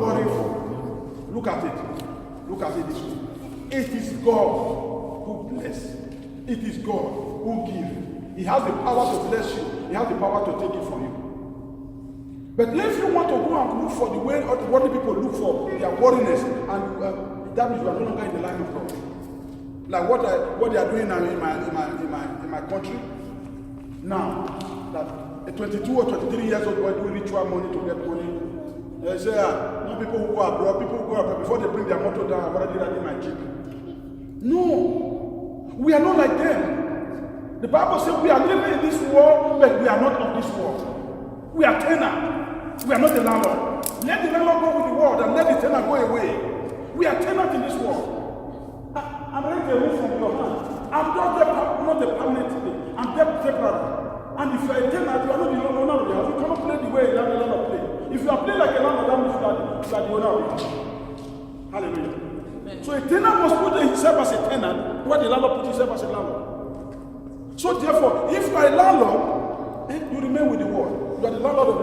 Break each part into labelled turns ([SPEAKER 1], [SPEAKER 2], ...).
[SPEAKER 1] worry for. Look at it. Look at it this way. It is God who bless. It is God who gives. He has the power to bless you. He has the power to take it from you. But if you want to go and look for the way what the people look for, their worriness, and that means you are no longer in the line of God. Like what they are doing now in my country. Now that a 22 or 23 years old boy doing ritual money to get money. They say, no people who go abroad, before they bring their motor down, I've already riding my jeep. No, we are not like them. The Bible says we are living in this world, but we are not of this world. We are tenants. We are not the landlord. Let the landlord go with the world and let the tenant go away. We are tenants in this world. I'm ready to move from your hand. I'm not the permanent thing. I'm temporary. And if you are a tenant, you are not the owner of the house. You cannot play the way the landlord plays. If you are playing like a landlord, that means you are the owner of the house. Hallelujah. Amen. So a tenant must put himself as a tenant, what the landlord puts himself as a landlord. So therefore, if you are a landlord, you remain with the world. You are the landlord of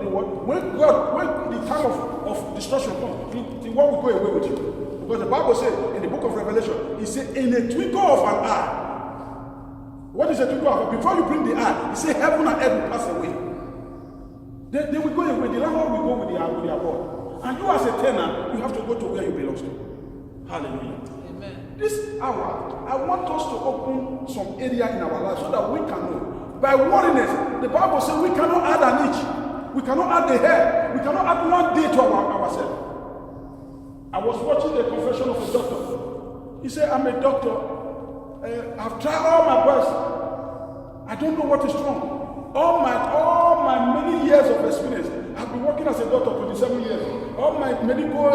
[SPEAKER 1] the world. When the time of destruction comes, the world will go away with you. Because the Bible says in the book of Revelation, it says, in a twinkle of an eye. What is a twinkle of an eye? Before you bring the eye, it says heaven and earth will pass away. They will go away. The landlord will go with their word. And you as a tenant, you have to go to where you belong to. Hallelujah. Amen. This hour, I want us to open some area in our life so that we can know. By worriness, the Bible says we cannot add an inch. We cannot add a hair. We cannot add one day to ourselves. I was watching the confession of a doctor. He said, I'm a doctor. I've tried all my best. I don't know what is wrong. All my many years of experience. I've been working as a doctor 27 years. All my medical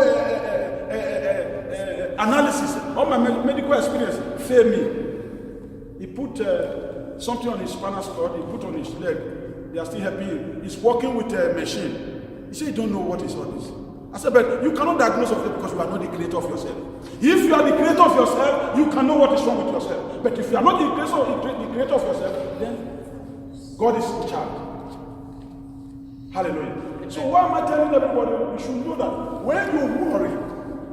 [SPEAKER 1] analysis, all my medical experience failed me. He put something on his spinal cord, he put on his leg. They are still helping him. He's working with a machine. He said, you don't know what is all this. I said, but you cannot diagnose of it because you are not the creator of yourself. If you are the creator of yourself, you can know what is wrong with yourself. But if you are not the creator of yourself, then God is in charge. Hallelujah. So why am I telling everybody? You should know that when you worry,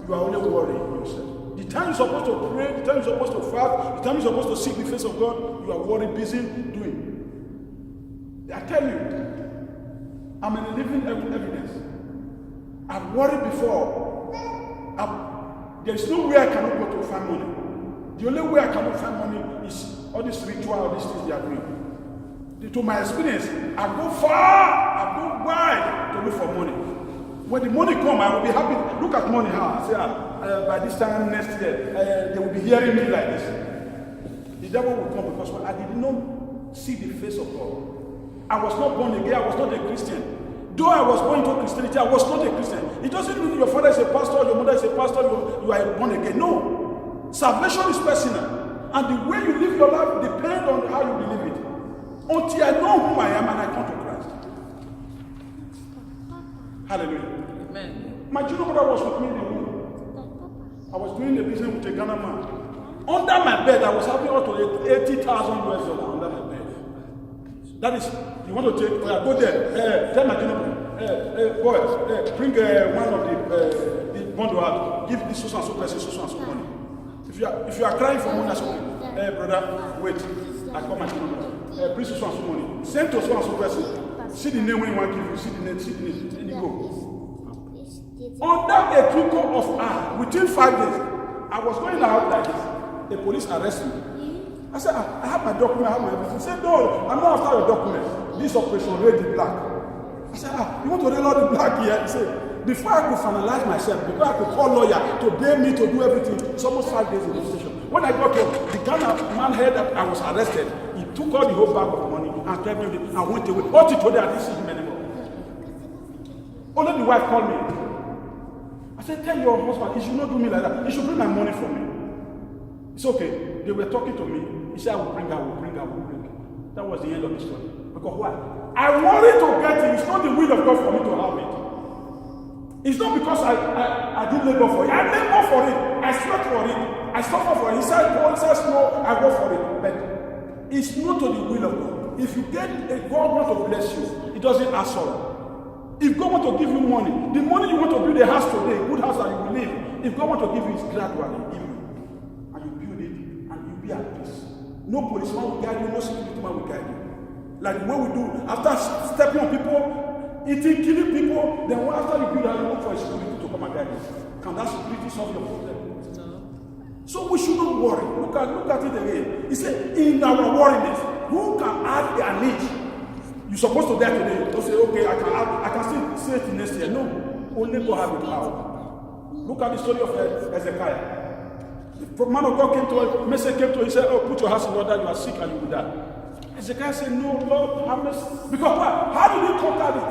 [SPEAKER 1] you are only worrying yourself. The time you're supposed to pray, the time you're supposed to fast, the time you're supposed to seek the face of God, you are worried, busy doing. I tell you, I'm a living evidence. I've worried before. There is no way I cannot go to find money. The only way I cannot find money is all this ritual, all these things they are doing. To my experience, I go far, I go wide to look for money. When the money comes, I will be happy. Look at money how I say, by this time next year, they will be hearing me like this. The devil will come because I did not see the face of God. I was not born again, I was not a Christian. Though I was born into Christianity, I was not a Christian. It doesn't mean your father is a pastor, your mother is a pastor, you are born again. No. Salvation is personal. And the way you live your life depends on how you believe it. Until I know who I am and I come to Christ. Hallelujah. Amen. My junior brother was with me in the room. I was doing the business with a Ghana man. Under my bed, I was having up to 80,000 US dollars under my bed. That is, you want to take, go there, tell my junior brother, boy, bring one of the bundle out, give this so and so person so and so money. If you are crying for money, I say, brother, wait, I call my junior brother. Bring so and so money. Send to so and so person. See the name when you want to give you. See the name. Then you go. Under a twinkle of eye, within 5 days, I was going out like this. The police arrested me. I said, I have my document, I have my everything. He said, no, I'm not after your document. This operation, Red the Black. I said, you want to reload the black here? He said, before I could finalize myself, before I could call lawyer to bail me to do everything, it's almost 5 days in the station. When I got home, the Ghana man heard that I was arrested. He took all the whole bag of money and kept me and went away. All to today, I didn't see him anymore. Only the wife called me. I said, tell your husband, he should not do me like that. He should bring my money from me. It's okay. They were talking to me. He said, I will bring. That was the end of the story. Because why? I wanted to get it. It's not the will of God for me to have it. It's not because I didn't labor for it. I labor for it. I sweat for it. I suffer for it. He says no, I go for it. But it's not to the will of God. If you get God wants to bless you, it doesn't ask for it. If God want to give you money, the money you want to build a house today, good house that you will live, if God want to give you, it's gradually give you. And you build it, and you be at peace. No policeman will guide you, no security man will guide you. Like the way we do, after stepping on people, eating, killing people, then after you build that, you look for a security to come and guide you. Can that security solve your problem? So we should not worry. Look at it again. He said, in our worriness, who can add their need? You're supposed to die today. Don't say, okay, I can still say it next year. No, only God have the power. Look at the story of Hezekiah. The man of God came to him, message came to him, he said, oh, put your house in order, you are sick and you will die. Hezekiah said, no, Lord, have mercy. Because what? How did he conquer it?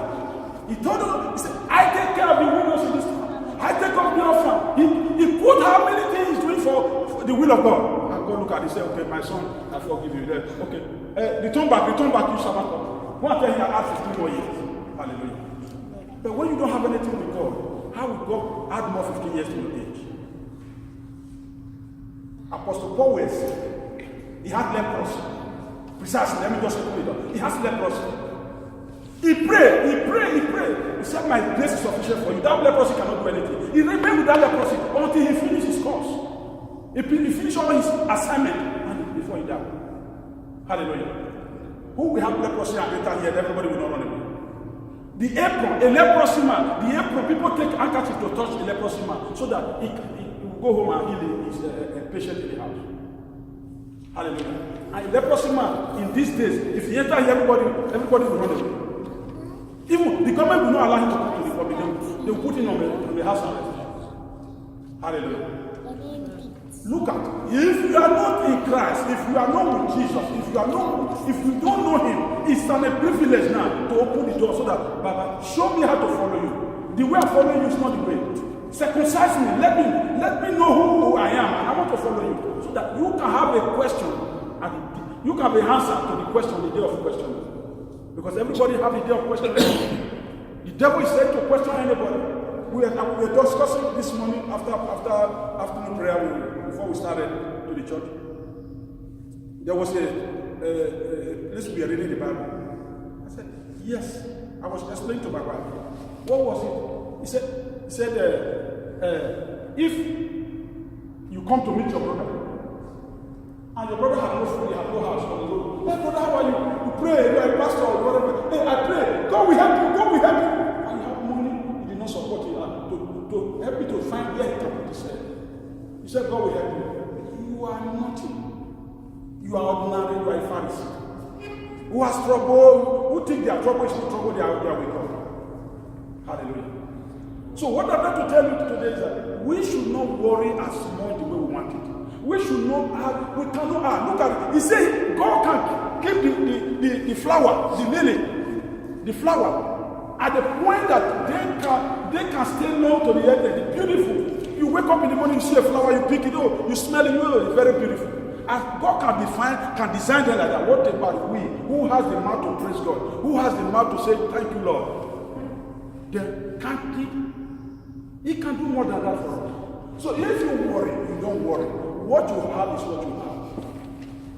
[SPEAKER 1] He told him, he said, I take care of the widows in this town. I take care of the orphan. He put how many things he's doing for the will of God. And God look at it and say, okay, my son, I forgive you. Okay, return back, you servant of God. One thing I add 15 more years. Hallelujah. But when you don't have anything with God, how will God add more 15 years to your age? Apostle Paul was, he had leprosy. Precisely, let me just put it up. He has leprosy. He prayed. He said, my grace is sufficient for you. That leprosy cannot do anything. He remained with that leprosy until he finished his course. He finished all his assignment and before he died. Hallelujah. Who will have leprosy and enter here, everybody will not run away. The apron, a leprosy man, the apron, people take handkerchief to touch the leprosy man so that he will go home and heal his patient in the house. Hallelujah. And a leprosy man, in these days, if he enter here, everybody will run away. Even the government will not allow him to come to the public. They will put him on the house arrest. Hallelujah. Look at it. If you are not in Christ, if you are not with Jesus, if you don't know him, it's a privilege now to open the door so that Baba, show me how to follow you. The way I follow you is not the way. Circumcise me. Let me know who I am, and I want to follow you. So that you can have a question and you can have an answer to the question, the day of questioning. Because everybody have a day of questioning. The devil is ready to question anybody. We were discussing this morning after afternoon prayer before we started to the church. There was let's be reading the Bible. I said, yes. I was explaining to my wife. What was it? He said, if you come to meet your brother, and your brother has no food, you have no house on the road. Hey brother, how are you? You pray, you are a pastor or whatever. Hey, I pray. God will help you. God will help you. And you have money, you did not support you. To help you to find where he can put himself. He said, God will help you. You are nothing. You are ordinary, you are a Pharisee. Who has trouble, who think their trouble is not trouble, they are with God. Hallelujah. So what I'm trying to tell you today is that we should not worry as much the way we want it. We should not have, we cannot have. Look at it. He said, God can keep the flower, the lily, the flower, at the point that they can stay long to the end. It's beautiful. You wake up in the morning, you see a flower, you pick it up, you smell it, it's very beautiful. And God can design them like that. What about we, who has the mouth to praise God, who has the mouth to say, thank you, Lord? Then he can do more than that for us. So if you worry, you don't worry. What you have is what you have.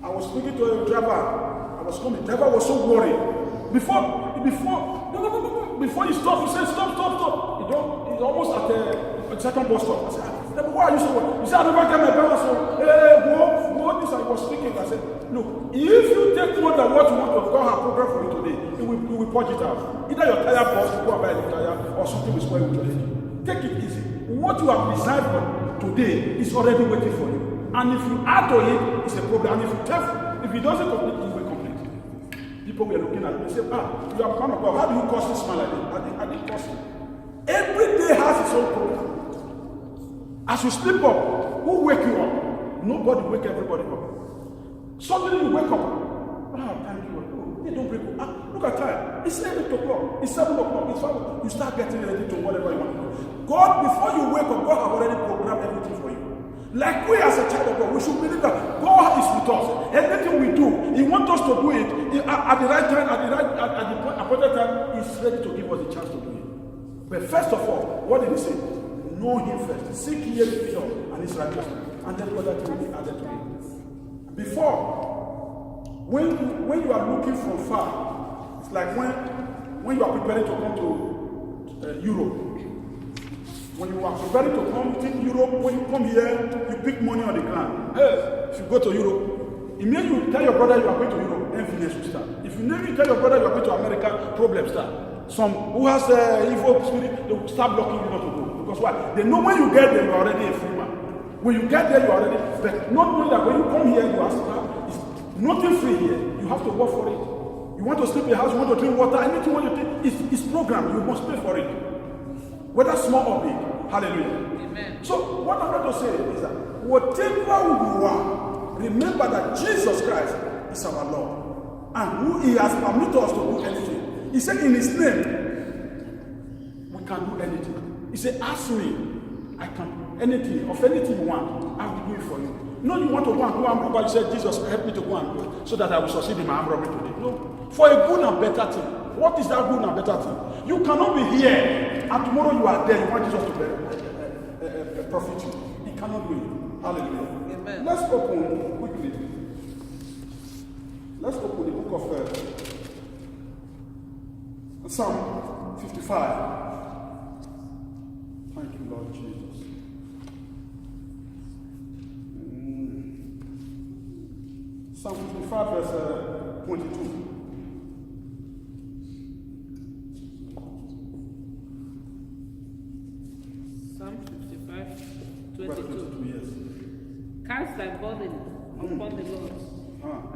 [SPEAKER 1] I was speaking to a driver. I was coming. The driver was so worried. Before he stopped, he said, stop. He's almost at the second bus stop. I said, why are you so worried? He said, I never get my balance. So, what this I was speaking. I said, look, if you take more than what you want to God have program for you today, it will purge it out. Either your tire burst, you go and buy a new tire, or something will spoil you today. Take it easy. What you have designed for today is already waiting for you. And if you add to it, it's a problem. And if it doesn't complete, it will complete. People were looking at me and say, you have come about. How do you cause this man like this? I didn't cause him. Every day has its own problem. As you sleep up, who wake you up? Nobody wake everybody up. Suddenly you wake up. Thank you. Hey, don't break up. Look at time. It's 8 o'clock. It's 7 o'clock. It's 5 o'clock. You start getting ready to whatever you want to do. God, before you wake up, God has already programmed everything for you. Like we as a child of God, we should believe that God is with us. Everything we do, He wants us to do it at the right time, at the appointed time. He's ready to give us the chance to do it. But first of all, what did He say? Know Him first. Seek ye His kingdom and His righteousness, and then other things will be added to it. Before, when you are looking from far, it's like when you are preparing to come to Europe. When you are preparing to come to Europe, when you come here, you pick money on the ground. Hey, if you go to Europe, immediately you tell your brother you are going to Europe, enviness will start. If you never tell your brother you are going to America, problems start. Some who has evil spirit, they will start blocking you not to go. Because why? They know when you get there, you are already a free man. When you get there, you are already, but not knowing that when you come here, you are it's nothing free here. You have to work for it. You want to sleep in your house, you want to drink water, anything you want to take, it's programmed. You must pay for it. Whether small or big. Hallelujah.
[SPEAKER 2] Amen.
[SPEAKER 1] So what I'm going to say is that whatever you are, remember that Jesus Christ is our Lord. And who He has permitted us to do anything. He said in His name, we can do anything. He said, ask me, I can anything, of anything you want, I will do it for you. No, you want to go and do armed robbery, you said, Jesus, help me to go and do it, so that I will succeed in my armed robbery today. No, for a good and better thing. What is that good and better thing? You cannot be here, and tomorrow you are there, you want Jesus to profit you. He cannot do it. Hallelujah.
[SPEAKER 2] Amen. Let's
[SPEAKER 1] open quickly. Let's open the book of Psalm 55. Thank you, Lord Jesus. Psalm 55, verse 22.
[SPEAKER 2] Psalm 55, 22.
[SPEAKER 1] Yes.
[SPEAKER 2] Cast thy burden upon the Lord,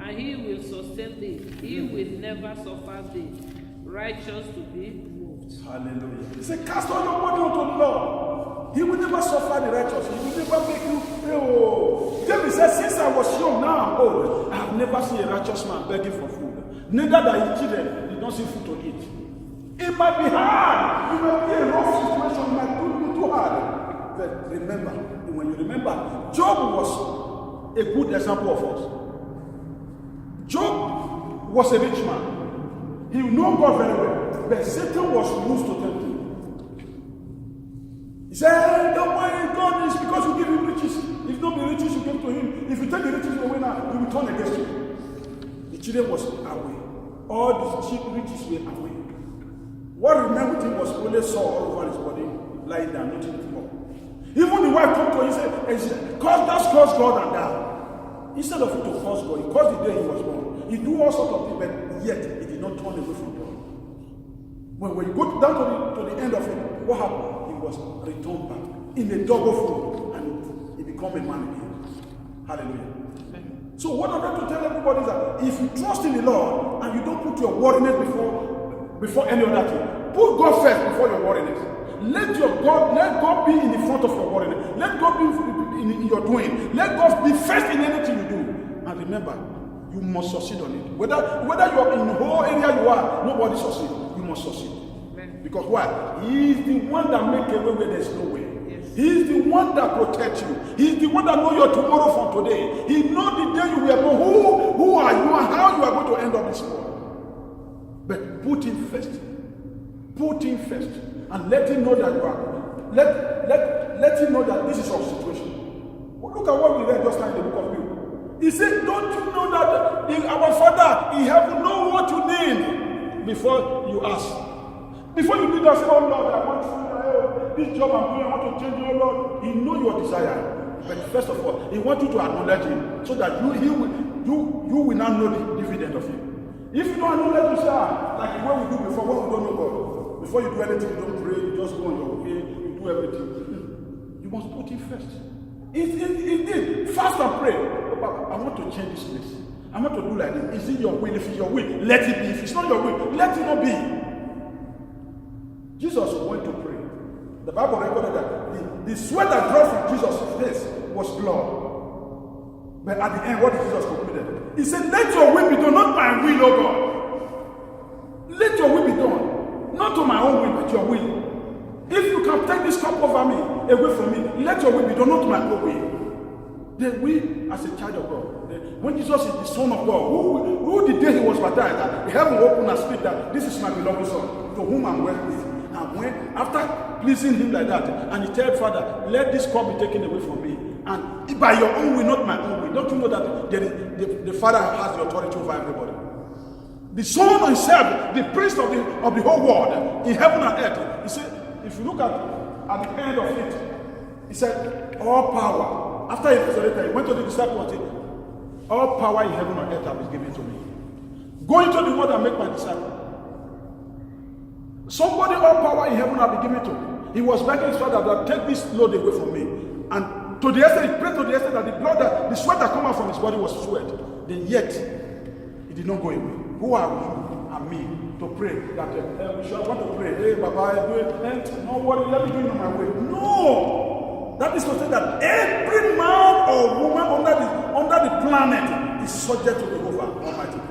[SPEAKER 2] and He will sustain thee. He will never suffer thee righteous to be moved.
[SPEAKER 1] Hallelujah. He said, cast all your burden unto the Lord. He will never suffer the righteous. He will never make you. Oh. David said, since I was young, now I'm old, I have never seen a righteous man begging for food. Neither that his children did not see food to eat. It might be hard. It might be a rough situation. It might be too hard. But remember, when you remember, Job was a good example of us. Job was a rich man. He knew God very well. But Satan was used to tempt him. He said, don't worry, God is because you give him riches. If not the riches you give to him, if you take the riches away now, he will turn against you. The children was away. All the cheap riches were away. What remained with him was only sore all over his body, lying down, nothing more. Even the wife come to him and said, curse God and die. Instead of him to curse God, he cursed the day he was born. He do all sorts of things, but yet he did not turn away from God. When you go down to the end of it, what happened? He was returned back in a double fold, and he became a man again. Hallelujah. So what I'm trying to tell everybody is that if you trust in the Lord and you don't put your worriness before any other thing, put God first before your worriness. Let God be in the front of your worriness. Let God be in your doing. Let God be first in anything you do. And remember, you must succeed on it. Whether you are in the whole area you are, nobody succeed. You must succeed.
[SPEAKER 2] Amen.
[SPEAKER 1] Because why? He is the one that makes a way where there is no way. Yes. He is the one that protects you. He is the one that knows your tomorrow from today. He knows the day you were born. Who are you and how you are going to end up this world. But put him first. Put him first. And let him know that you are. Let him know that this is your situation. Look at what we read just now in the book of Luke. He said, don't you know that our Father in heaven knows what you need before you ask? Before you do that, say, oh Lord, I want this job I'm doing, I want to change it, oh Lord. He knows your desire. But first of all, he wants you to acknowledge him so that you will now know the dividend of him. If you don't acknowledge yourself, like what we do before, when we don't know God, before you do anything, you don't pray, you just go on your way, you do everything. You must put him first. Indeed, fast and pray. Oh, Papa, I want to change this place. I want to do like this. Is it your will? If it's your will, let it be. If it's not your will, let it not be. Jesus went to pray. The Bible recorded that the sweat that dropped from Jesus' face was blood. But at the end, what did Jesus conclude? He said, let your will be done, not my will, oh God. Let your will be done. Not to my own will, but your will. If you can take this cup over me, away from me, let your will be done, not my own will. Then we, as a child of God, when Jesus is the Son of God, who the day he was baptized, the heaven opened and split that this is my beloved Son, to whom I'm well pleased. And when, after pleasing him like that, and he told Father, let this cup be taken away from me, and by your own will, not my own will. Don't you know that the Father has the authority over everybody? The Son himself, the priest of the whole world, in heaven and earth, he said, if you look at the end of it, he said, all power. After he resurrected, he went to the disciples and said, all power in heaven and earth has been given to me. Go into the world and make my disciple. Somebody all power in heaven has been given to me. He was begging his father that take this load away from me. And to the extent, he prayed to the extent that the sweat that came out from his body was sweat. Then yet, it did not go away. Who are you and me to pray that we should want to pray? Hey, Baba, do it. No worry, let me do it on my way. No! That is to say that every man or woman under the planet is subject to the Almighty God.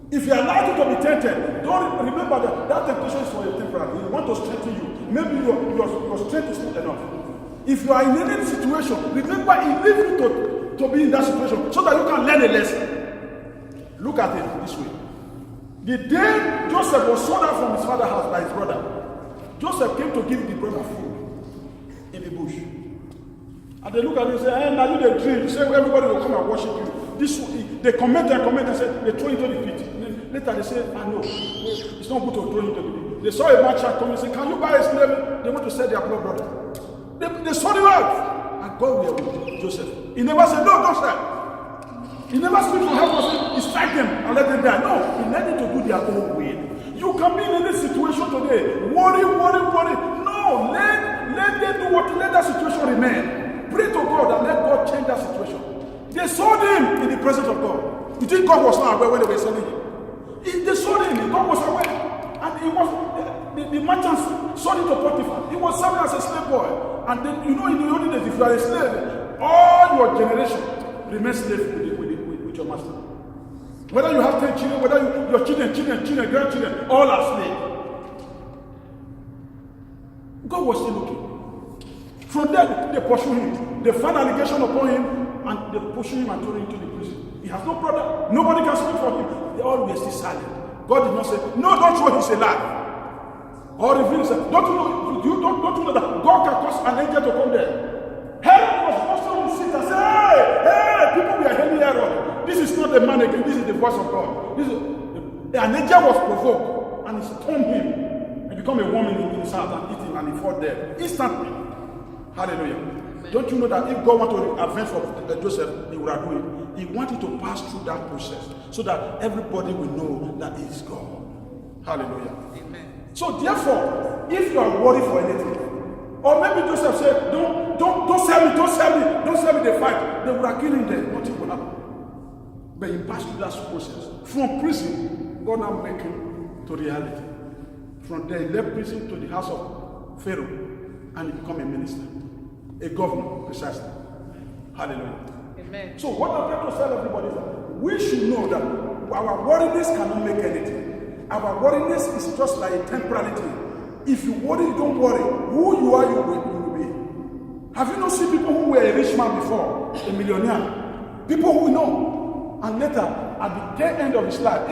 [SPEAKER 1] If you allow you to be tempted, don't remember that temptation is for your temporary. He wants to strengthen you. Maybe your strength is not enough. If you are in any situation, remember he leaves you to be in that situation so that you can learn a lesson. Look at it this way. The day Joseph was sold out from his father's house by his brother, Joseph came to give the brother food in the bush. And they look at him and say, hey, now you the dream. You say everybody will come and worship you. They comment and say they throw into the pit. Later they say, I know, it's not good to throw into the pit. They saw a merchant come and say, can you buy a slave? They want to sell their blood brother. They sold him out. And God will with Joseph. He never said, no, don't sell. He never speak for help us. He strike them and let them die. No, he let them to do their own way. You can be in any situation today. Worry. No, let them do what, let that situation remain. Pray to God and let God change that situation. They sold him in the presence of God. You think God was not aware when they were selling him? They sold him, God was aware. And he was, the merchants sold him to Potiphar. He was serving as a slave boy. And then, in the olden days, if you are a slave, all your generation remain slave with your master. Whether you have 10 children, whether your children, grandchildren, all are slaves. God was still looking. From there, they pursue him. They find allegation upon him, and they push him and throw him into the prison. He has no brother. Nobody can speak for him. They all were still silent. God did not say, no, don't show he's a lie. Or reveal himself. Don't you know that God can cause an angel to come there? Herod was also on the seat and said, hey, people we are hearing Herod. This is not a man again, this is the voice of God. An angel was provoked, and he stoned him. He became a woman in his house and eat him, and he fought there instantly. Hallelujah. Amen. Don't you know that if God wanted to avenge for Joseph, he would have done it. He wanted to pass through that process so that everybody will know that he is God. Hallelujah. Amen. So therefore, if you are worried for anything, or maybe Joseph said, don't sell me, they fight. They would have killed him there. Nothing will happen. But he passed through that process. From prison, God now make him to reality. From there, he left prison to the house of Pharaoh, and he became a minister. A governor, precisely. Hallelujah. Amen. So what I'm trying to tell everybody is that we should know that our worriness cannot make anything. Our worriness is just like a temporary thing. If you worry, don't worry. Who you are, you will be. Have you not seen people who were a rich man before, a millionaire? People who know, and later, at the tail end of his life,